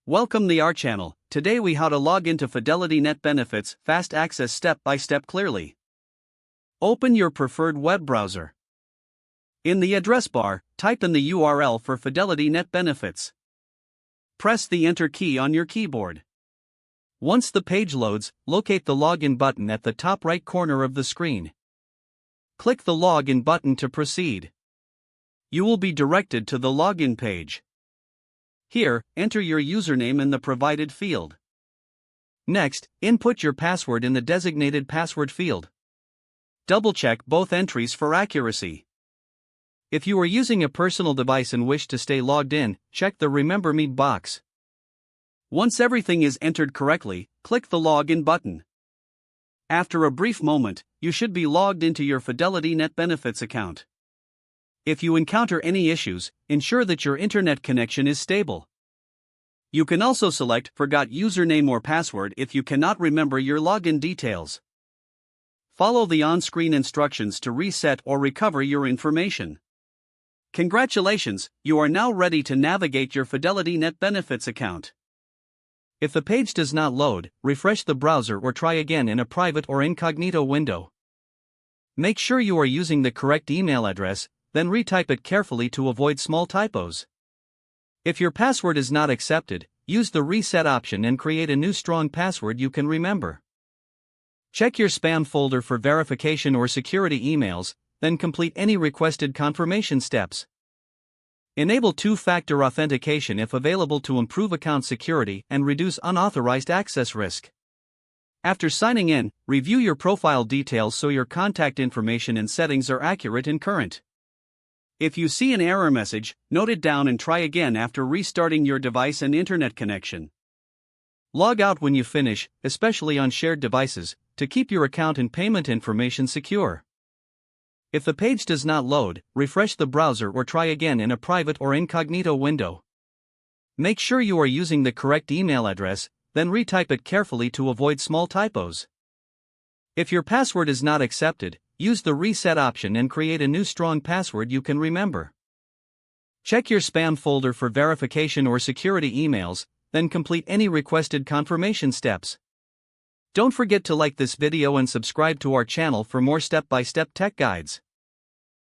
Welcome to our channel. Today we how to log into Fidelity NetBenefits fast access step by step clearly. Open your preferred web browser. In the address bar, type in the URL for Fidelity NetBenefits. Press the enter key on your keyboard. Once the page loads, locate the login button at the top right corner of the screen. Click the login button to proceed. You will be directed to the login page. Here, enter your username in the provided field. Next, input your password in the designated password field. Double-check both entries for accuracy. If you are using a personal device and wish to stay logged in, check the Remember Me box. Once everything is entered correctly, click the Login button. After a brief moment, you should be logged into your Fidelity NetBenefits account. If you encounter any issues, ensure that your internet connection is stable. You can also select Forgot Username or Password if you cannot remember your login details. Follow the on-screen instructions to reset or recover your information. Congratulations, you are now ready to navigate your Fidelity NetBenefits account. If the page does not load, refresh the browser or try again in a private or incognito window. Make sure you are using the correct email address, then retype it carefully to avoid small typos. If your password is not accepted, use the reset option and create a new strong password you can remember. Check your spam folder for verification or security emails, then complete any requested confirmation steps. Enable two-factor authentication if available to improve account security and reduce unauthorized access risk. After signing in, review your profile details so your contact information and settings are accurate and current. If you see an error message, note it down and try again after restarting your device and internet connection. Log out when you finish, especially on shared devices, to keep your account and payment information secure. If the page does not load, refresh the browser or try again in a private or incognito window. Make sure you are using the correct email address, then retype it carefully to avoid small typos. If your password is not accepted, use the reset option and create a new strong password you can remember. Check your spam folder for verification or security emails, then complete any requested confirmation steps. Don't forget to like this video and subscribe to our channel for more step-by-step tech guides.